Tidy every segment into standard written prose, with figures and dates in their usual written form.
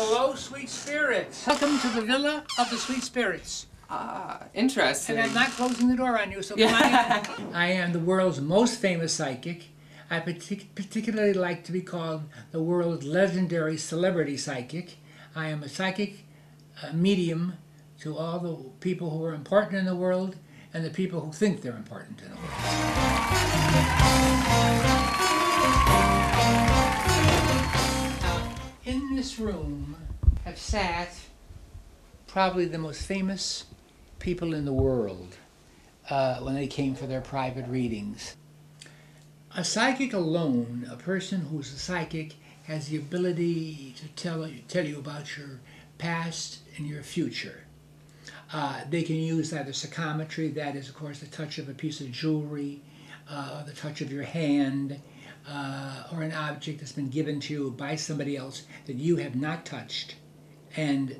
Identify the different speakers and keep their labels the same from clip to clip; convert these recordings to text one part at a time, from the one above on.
Speaker 1: Hello, sweet spirits. Welcome to the Villa of the Sweet Spirits.
Speaker 2: Ah, interesting.
Speaker 1: And I'm not closing the door on you, so come on in. I am the world's most famous psychic. I particularly like to be called the world's legendary celebrity psychic. I am a psychic medium to all the people who are important in the world and the people who think they're important in the world. In this room have sat probably the most famous people in the world when they came for their private readings. A psychic alone, a person who's a psychic, has the ability to tell you about your past and your future. They can use either psychometry, that is of course the touch of a piece of jewelry, the touch of your hand, or an object that's been given to you by somebody else that you have not touched, and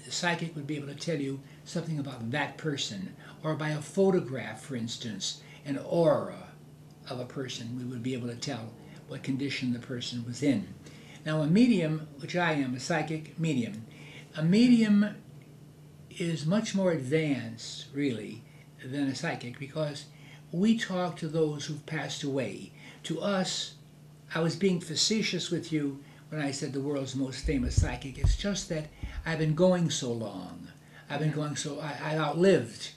Speaker 1: the psychic would be able to tell you something about that person, or by a photograph, for instance, an aura of a person, we would be able to tell what condition the person was in. Now a medium, which I am, a psychic medium, a medium is much more advanced, really, than a psychic, because we talk to those who've passed away. To us, I was being facetious with you when I said the world's most famous psychic. It's just that I've been going so long. I outlived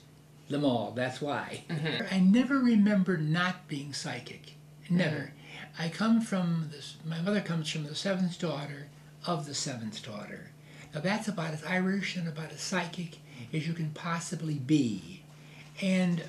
Speaker 1: them all, that's why. I never remember not being psychic, never. I come from this, my mother comes from the seventh daughter of the seventh daughter. Now that's about as Irish and about as psychic as you can possibly be. And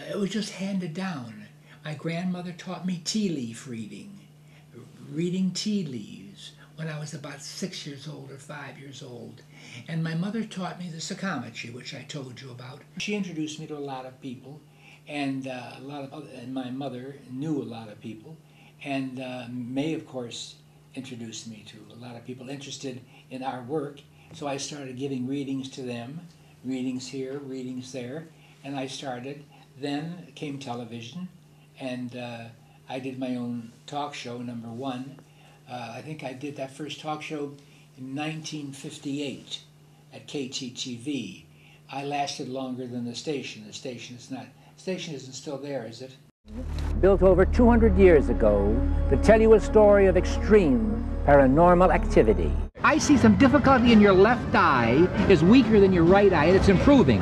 Speaker 1: it was just handed down. My grandmother taught me tea leaf reading tea leaves when I was about 6 years old or 5 years old. And my mother taught me the psychometry, which I told you about. She introduced me to a lot of people, and and my mother knew a lot of people, and May, of course, introduced me to a lot of people interested in our work. So I started giving readings to them, readings here, readings there, and I started. Then came television, and I did my own talk show, number one. I think I did that first talk show in 1958 at KTTV. I lasted longer than the station. The station isn't still there, is it? Built over 200 years ago to tell you a story of extreme paranormal activity. I see some difficulty in your left eye is weaker than your right eye, and it's improving.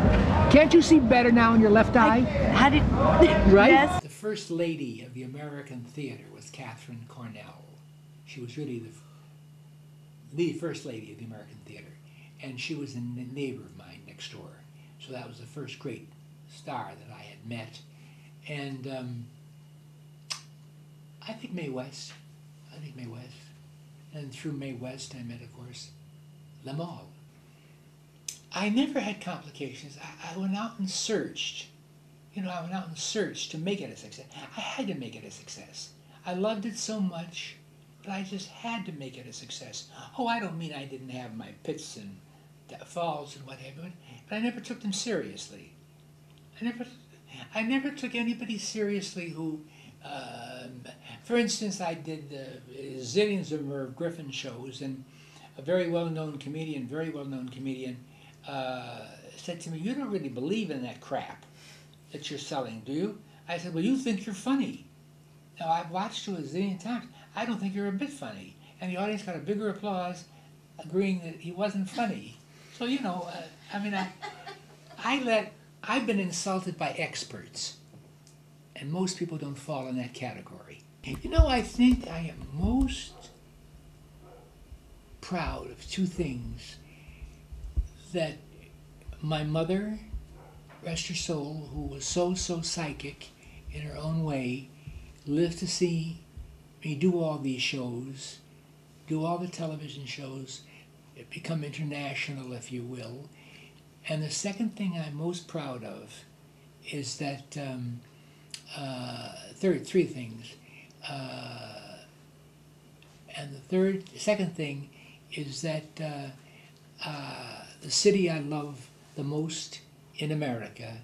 Speaker 1: Can't you see better now in your left eye? Right? Yes. The first lady of the American theater was Katharine Cornell. She was really the first lady of the American theater, and she was a neighbor of mine next door. So that was the first great star that I had met. And I think Mae West. And through Mae West, I met, of course, them all. I never had complications. I went out and searched. I went out and searched to make it a success. I had to make it a success. I loved it so much, but I just had to make it a success. Oh, I don't mean I didn't have my pits and falls and whatever, but I never took them seriously. I never took anybody seriously who, for instance, I did zillions of Merv Griffin shows, and a very well-known comedian, said to me, "You don't really believe in that crap that you're selling, do you?" I said, "Well, you think you're funny." Now, I've watched you a zillion times. I don't think you're a bit funny. And the audience got a bigger applause agreeing that he wasn't funny. So, I've been insulted by experts, and most people don't fall in that category. I think I am most proud of two things. That my mother, rest her soul, who was so psychic in her own way, lived to see me do all these shows, do all the television shows, become international, if you will. And the second thing I'm most proud of is that, three things. And the second thing is that the city I love the most in America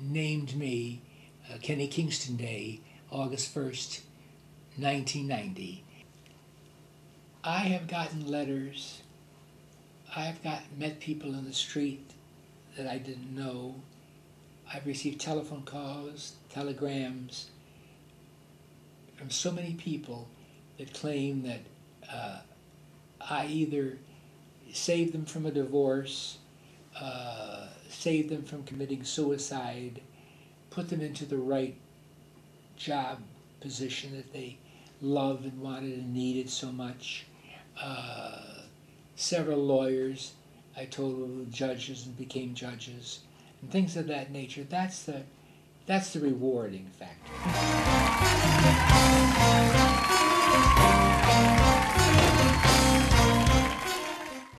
Speaker 1: named me Kenny Kingston Day, August 1st, 1990. I have gotten letters. I've met people in the street that I didn't know. I've received telephone calls, telegrams from so many people that claim that I either saved them from a divorce, saved them from committing suicide, put them into the right job position that they loved and wanted and needed so much. Several lawyers I told were judges and became judges, and things of that nature. That's the rewarding factor.